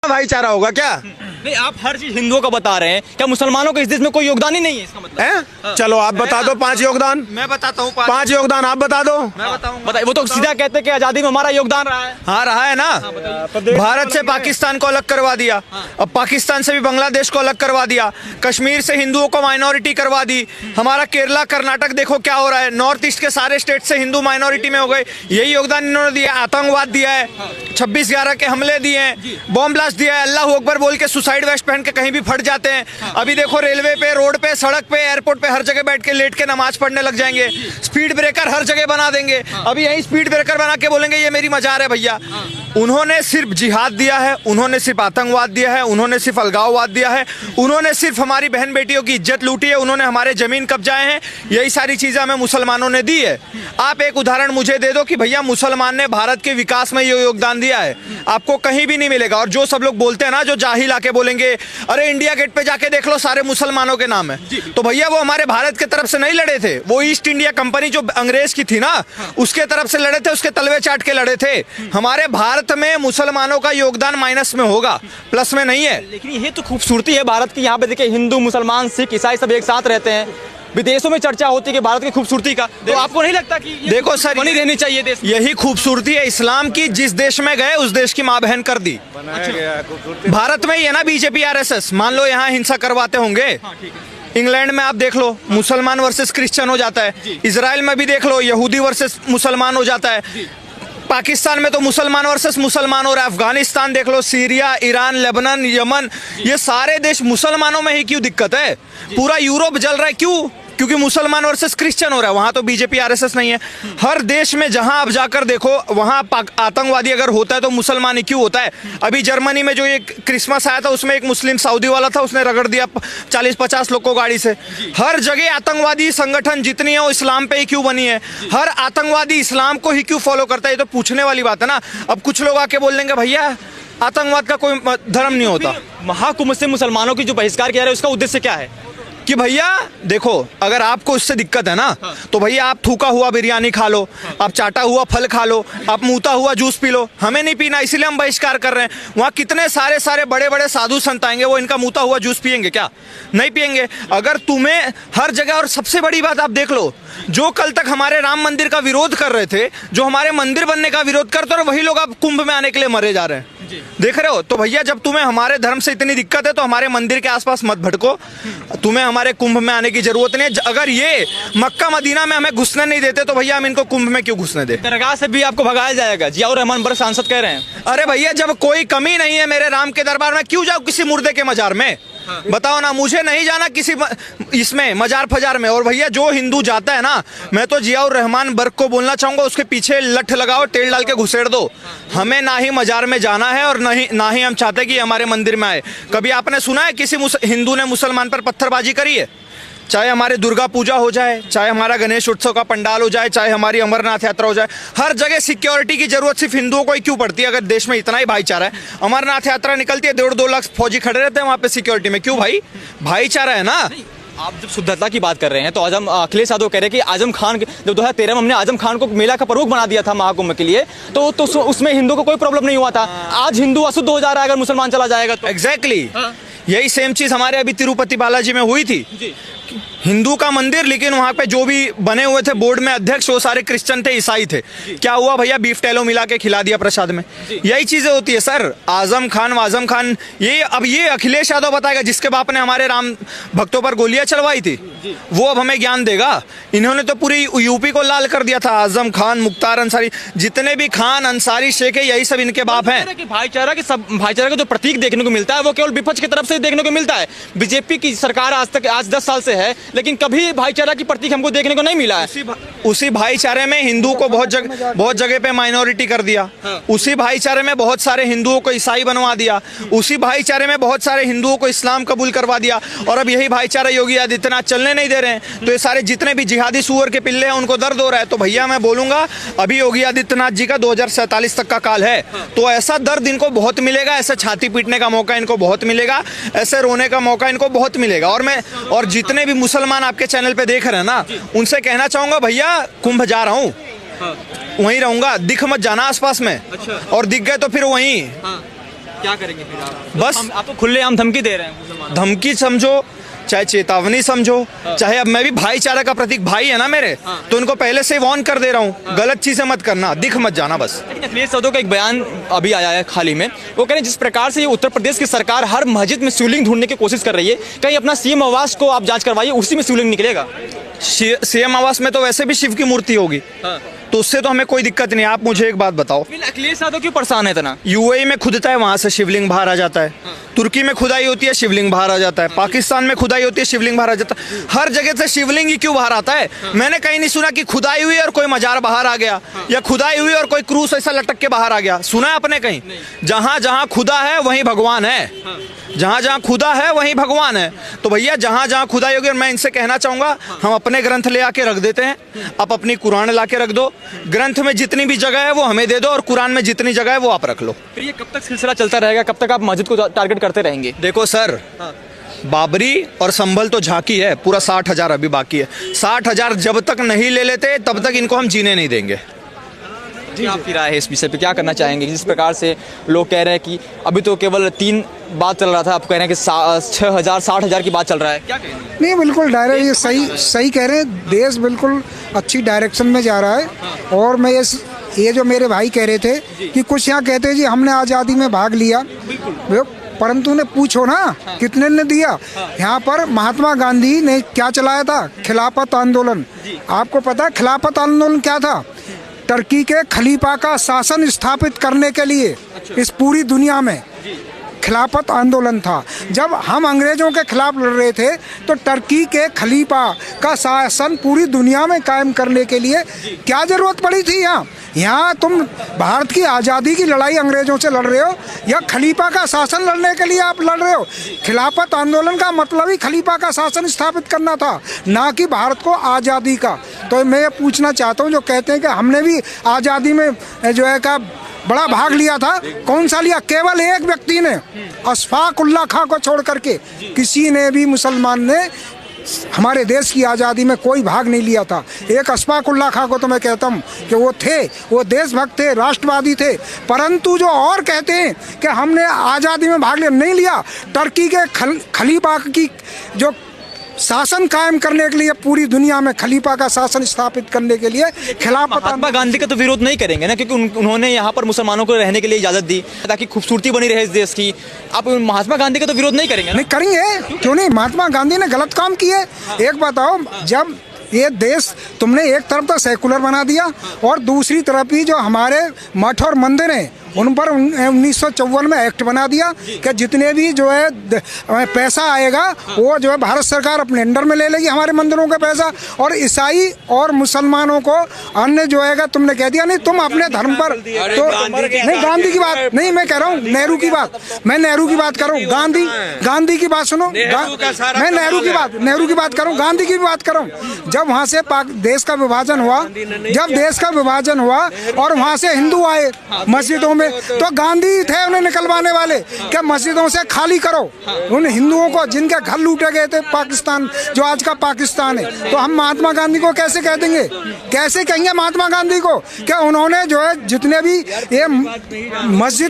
भाईचारा होगा क्या? नहीं, आप हर चीज हिंदुओं का बता रहे हैं, क्या मुसलमानों का इस देश में कोई योगदान ही नहीं है इसका मतलब है? चलो आप बता दो 5 योगदान। मैं बताता हूँ 5 योगदान आप बता दो। मैं बताऊंगा। बताइए। वो तो सीधा कहते हैं कि आजादी में हमारा योगदान रहा है। हाँ रहा है ना। भारत से पाकिस्तान को अलग करवा दिया, अब पाकिस्तान से भी बांग्लादेश को अलग करवा दिया, कश्मीर से हिंदुओं को माइनॉरिटी करवा दी। हमारा केरला कर्नाटक देखो क्या हो रहा है, नॉर्थ ईस्ट के सारे स्टेट से हिंदू माइनॉरिटी में हो गए। यही योगदान इन्होंने दिया। आतंकवाद दिया है, 26/11 के हमले दिए हैं, बॉम्ब ब्लास्ट दिया है, अल्लाह अकबर बोल के सुसाइड वेस्ट पहन के कहीं भी फट जाते हैं। अभी देखो रेलवे पे, रोड पे, सड़क पे, एयरपोर्ट पे हर जगह बैठ के लेट के नमाज पढ़ने लग जाएंगे। स्पीड ब्रेकर हर जगह बना देंगे। अभी यही स्पीड ब्रेकर बना के बोलेंगे ये मेरी मजार है। भैया उन्होंने सिर्फ जिहाद दिया है, उन्होंने सिर्फ आतंकवाद दिया है, उन्होंने सिर्फ अलगाववाद दिया है, उन्होंने सिर्फ हमारी बहन बेटियों की इज्जत लूटी है, उन्होंने हमारे जमीन कब्जाए हैं। यही सारी चीजें हमें मुसलमानों ने दी है। आप एक उदाहरण मुझे दे दो कि भैया मुसलमान ने भारत के विकास में ये योगदान दिया है, आपको कहीं भी नहीं मिलेगा। और जो सब लोग बोलते हैं ना, जो जाहिल आके बोलेंगे अरे इंडिया गेट पे जाके देख लो सारे मुसलमानों के नाम है, तो भैया वो हमारे भारत के तरफ से नहीं लड़े थे, वो ईस्ट इंडिया कंपनी जो अंग्रेज की थी ना उसके तरफ से लड़े थे, उसके तलवे चाट के लड़े थे। हमारे भारत में मुसलमानों का योगदान माइनस में होगा, प्लस में नहीं है। लेकिन ये तो खूबसूरती है भारत की। यहाँ पे देखिए हिंदू, मुसलमान, सिख, ईसाई सब एक साथ रहते हैं। विदेशों में चर्चा होती है कि भारत की खूबसूरती का, तो आपको नहीं लगता कि देखो सर, बनी रहनी चाहिए देश में? यही खूबसूरती है इस्लाम की। जिस देश में गए उस देश की माँ बहन कर दी। भारत में ही है ना बीजेपी RSS, मान लो यहाँ हिंसा करवाते होंगे। इंग्लैंड में आप देख लो मुसलमान वर्सेस क्रिश्चियन हो जाता है, इजराइल में भी देख लो यहूदी वर्सेस मुसलमान हो जाता है, पाकिस्तान में तो मुसलमान वर्सेस मुसलमान हो रहा है, अफगानिस्तान देख लो, सीरिया, ईरान, लेबनान, यमन, ये सारे देश मुसलमानों में ही क्यों दिक्कत है? पूरा यूरोप जल रहा है क्यों? क्योंकि मुसलमान वर्सेस क्रिश्चियन हो रहा है। वहां तो बीजेपी RSS नहीं है। हर देश में जहां आप जाकर देखो वहां आतंकवादी अगर होता है तो मुसलमान ही क्यों होता है? अभी जर्मनी में जो एक क्रिसमस आया था उसमें एक मुस्लिम सऊदी वाला था, उसने रगड़ दिया 40-50 लोग को गाड़ी से। हर जगह आतंकवादी संगठन जितनी है वो इस्लाम पे ही क्यों बनी है? हर आतंकवादी इस्लाम को ही क्यों फॉलो करता है? ये तो पूछने वाली बात है ना। अब कुछ लोग आके बोल देंगे भैया आतंकवाद का कोई धर्म नहीं होता। महाकुंभ से मुसलमानों की जो बहिष्कार किया है उसका उद्देश्य क्या है? कि भैया देखो अगर आपको इससे दिक्कत है ना तो भैया आप थूका हुआ बिरयानी खा लो, आप चाटा हुआ फल खा लो, आप मूता हुआ जूस पी लो। हमें नहीं पीना, इसीलिए हम बहिष्कार कर रहे हैं। वहाँ कितने सारे बड़े बड़े साधु संत आएंगे, वो इनका मूता हुआ जूस पियेंगे क्या? नहीं पियेंगे। अगर तुम्हें हर जगह, और सबसे बड़ी बात आप देख लो, जो कल तक हमारे राम मंदिर का विरोध कर रहे थे, जो हमारे मंदिर बनने का विरोध करते, और वही लोग अब कुंभ में आने के लिए मरे जा रहे हैं। देख रहे हो? तो भैया जब तुम्हें हमारे धर्म से इतनी दिक्कत है तो हमारे मंदिर के आसपास मत भटको, तुम्हें हमारे कुंभ में आने की जरूरत नहीं है। अगर ये मक्का मदीना में हमें घुसने नहीं देते तो भैया हम इनको कुंभ में क्यों घुसने दे? दरगाह से भी आपको भगाया जाएगा, जियाउर रहमान बड़े सांसद कह रहे हैं। अरे भैया जब कोई कमी नहीं है मेरे राम के दरबार में, क्यों जाओ किसी मुर्दे के मजार में? बताओ ना, मुझे नहीं जाना किसी इसमें मजार फजार में। और भैया जो हिंदू जाता है ना, मैं तो जियाउर रहमान बर्ग को बोलना चाहूंगा उसके पीछे लठ लगाओ, तेल डाल के घुसेड़ दो। हमें ना ही मजार में जाना है और ना ही हम चाहते कि हमारे मंदिर में आए। कभी आपने सुना है किसी हिंदू ने मुसलमान पर पत्थरबाजी करी है? चाहे हमारे दुर्गा पूजा हो जाए, चाहे हमारा गणेश उत्सव का पंडाल हो जाए, चाहे हमारी अमरनाथ यात्रा हो जाए, हर जगह सिक्योरिटी की जरूरत सिर्फ हिंदुओं को ही क्यों पड़ती है? अगर देश में इतना ही भाईचारा है, अमरनाथ यात्रा निकलती है 1.5-2 लाख फौजी खड़े रहते हैं वहां पे सिक्योरिटी में, क्यों भाई? भाईचारा है ना। आप जब शुद्धता की बात कर रहे हैं तो आजम अखिलेश यादव कह रहे हैं कि आजम खान, जब 2013 में हमने आजम खान को मेला का प्रमुख बना दिया था महाकुंभ के लिए, तो उसमें हिंदू को कोई प्रॉब्लम नहीं हुआ था। आज हिंदू अशुद्ध हो जा रहा है अगर मुसलमान चला जाएगा तो। एग्जैक्टली यही सेम चीज हमारे अभी तिरुपति बालाजी में हुई थी। हिंदू का मंदिर, लेकिन वहां पे जो भी बने हुए थे बोर्ड में अध्यक्ष वो सारे क्रिश्चियन थे, ईसाई थे। क्या हुआ भैया? बीफ टेलो मिला के खिला दिया प्रसाद में। यही चीजें होती है सर। आजम खान ये अब ये अखिलेश यादव बताएगा जिसके बाप ने हमारे राम भक्तों पर गोलियां चलवाई थी, वो अब हमें ज्ञान देगा। इन्होंने तो पूरी यूपी को लाल कर दिया था। आजम खान, मुख्तार अंसारी, जितने भी खान अंसारी शेख है, यही सब इनके बाप हैं। भाईचारा का जो प्रतीक देखने को मिलता है वो केवल विपक्ष की तरफ से देखने को मिलता है। बीजेपी की सरकार आज 10 साल से है, लेकिन कभी भाईचारा की प्रतीक हमको देखने को नहीं मिला है। उसी भाईचारे में हिंदुओं को बहुत जगह पे माइनॉरिटी कर दिया। उसी भाईचारे में बहुत सारे हिंदुओं को ईसाई बनवा दिया। उसी भाईचारे में बहुत सारे हिंदुओं को इस्लाम कबूल करवा दिया। और अब यही भाईचारा योगी आदित्यनाथ चलने नहीं दे रहे हैं। तो ये सारे जितने भी जिहादी सूअर के पिल्ले हैं उनको दर्द हो रहा है। तो भैया मैं बोलूंगा अभी योगी आदित्यनाथ जी का 2047 तक का काल है, तो ऐसा दर्द इनको बहुत मिलेगा, ऐसा छाती पीटने का मौका इनको बहुत मिलेगा, ऐसे रोने का मौका इनको बहुत मिलेगा। और जितने भी मुसलमान आपके चैनल पे देख रहे हैं ना, उनसे कहना चाहूंगा भैया कुंभ जा रहा हूँ, वहीं रहूंगा, दिख मत जाना आसपास में। और दिख गए तो फिर वहीं क्या करेंगे फिर आप? बस आप तो खुलेआम धमकी दे रहे हैं मुसलमानों धमकी समझो चाहे चेतावनी समझो, चाहे अब मैं भी भाईचारा का प्रतीक, भाई है ना मेरे, तो उनको पहले से वार्न कर दे रहा हूँ, गलत चीजें मत करना, दिख मत जाना बस। लेकिन अखिलेश यादव का एक बयान अभी आया है हाल ही में, वो कह रहे हैं जिस प्रकार से ये उत्तर प्रदेश की सरकार हर मस्जिद में शिवलिंग ढूंढने की कोशिश कर रही है, कहीं अपना सीएम आवास को आप जांच करवाइए, उसी में शिवलिंग निकलेगा। सीएम आवास में तो वैसे भी शिव की मूर्ति होगी, तो उससे तो हमें कोई दिक्कत नहीं। आप मुझे एक बात बताओ, अखिलेश यादव क्यों परेशान है इतना? यूएई में खुदता है, वहां से शिवलिंग बाहर आ जाता है, तुर्की में खुदाई होती है शिवलिंग बाहर आ जाता है, पाकिस्तान में खुदाई होती है शिवलिंग बाहर आ जाता है, हर जगह से शिवलिंग ही क्यों बाहर आता है? मैंने कहीं नहीं सुना कि खुदाई हुई और कोई मजार बाहर आ गया, या खुदाई हुई और कोई क्रूस ऐसा लटक के बाहर आ गया, सुना है आपने कहीं? जहां जहां खुदा है वहीं भगवान है, जहां जहां खुदा है वहीं भगवान है। तो भैया जहां जहां खुदाई होगी, मैं इनसे कहना चाहूंगा हम अपने ग्रंथ ले आके रख देते हैं, आप अपनी कुरान ला के रख दो, ग्रंथ में जितनी भी जगह है वो हमें दे दो और कुरान में जितनी जगह है वो आप रख लो। फिर ये कब तक सिलसिला चलता रहेगा, कब तक आप मस्जिद को टारगेट करते रहेंगे? देखो सर, बाबरी और संभल तो झांकी है, पूरा 60,000 अभी बाकी है। 60,000 जब तक नहीं ले लेते तब तक इनको हम जीने नहीं देंगे। जी, आपकी राय है इस विषय पे, क्या करना चाहेंगे? जिस प्रकार से लोग कह रहे हैं कि अभी तो केवल 3 बात चल रहा था, आप कह रहे हैं कि 6,000 60,000 की बात चल रहा है, क्या कहेंगे? नहीं, बिल्कुल डायरेक्ट, ये सही कह रहे हैं, देश बिल्कुल अच्छी डायरेक्शन में जा रहा है। और मैं ये जो मेरे भाई कह रहे थे कि कुछ यहाँ कहते हैं जी हमने आज़ादी में भाग लिया, परंतु उन्हें पूछो ना कितने ने दिया। यहाँ पर महात्मा गांधी ने क्या चलाया था? खिलाफत आंदोलन। आपको पता है खिलाफत आंदोलन क्या था? टर्की के खलीफा का शासन स्थापित करने के लिए इस पूरी दुनिया में खिलाफत आंदोलन था। जब हम अंग्रेजों के खिलाफ लड़ रहे थे तो टर्की के खलीफा का शासन पूरी दुनिया में कायम करने के लिए क्या जरूरत पड़ी थी? यहाँ तुम भारत की आज़ादी की लड़ाई अंग्रेजों से लड़ रहे हो या खलीफा का शासन लड़ने के लिए आप लड़ रहे हो? खिलाफत आंदोलन का मतलब ही खलीफा का शासन स्थापित करना था, ना कि भारत को आज़ादी का। तो मैं ये पूछना चाहता हूँ जो कहते हैं कि हमने भी आज़ादी में जो है का बड़ा भाग लिया था, कौन सा लिया? केवल एक व्यक्ति ने, अशफाक उल्लाह खां को छोड़ करके किसी ने भी मुसलमान ने हमारे देश की आज़ादी में कोई भाग नहीं लिया था। एक अशफाक उल्लाह खां को तो मैं कहता हूँ कि वो देशभक्त थे, राष्ट्रवादी थे। परंतु जो और कहते हैं कि हमने आज़ादी में भाग नहीं लिया, टर्की के खलीफा की जो शासन कायम करने के लिए, पूरी दुनिया में खलीफा का शासन स्थापित करने के लिए खिलाफत। महात्मा गांधी का तो विरोध नहीं करेंगे ना, क्योंकि उन्होंने यहाँ पर मुसलमानों को रहने के लिए इजाजत दी ताकि खूबसूरती बनी रहे इस देश की। आप महात्मा गांधी का तो विरोध नहीं करेंगे ना? नहीं करेंगे, क्यों नहीं? महात्मा गांधी ने गलत काम किए। एक बताओ, जब ये देश तुमने एक तरफ तो सेकुलर बना दिया और दूसरी तरफ ही जो हमारे मठ और मंदिर हैं उन पर 1954 में एक्ट बना दिया कि जितने भी जो है पैसा आएगा वो जो है भारत सरकार अपने अंडर में ले लेगी, हमारे मंदिरों का पैसा। और ईसाई और मुसलमानों को अन्य जो है तुमने कह दिया नहीं तुम अपने धर्म पर। तो नहीं, गांधी की बात नहीं मैं कह रहा हूँ, नेहरू की बात, मैं नेहरू की बात कर रहा हूँ। गांधी की बात सुनो, मैं नेहरू की बात कर रहा हूँ, गांधी की भी बात कर रहा हूँ। जब वहाँ से देश का विभाजन हुआ, और वहाँ से हिंदू आए मस्जिदों में, तो गांधी थे उन्हें निकलवाने वाले क्या मस्जिदों से खाली करो उन हिंदुओं को जिनके घर लूटे गए थे, पाकिस्तान जो आज का पाकिस्तान है। तो हम महात्मा गांधी को कैसे कह देंगे, कैसे कहेंगे महात्मा गांधी को? क्या उन्होंने जो है जितने भी ये मस्जिद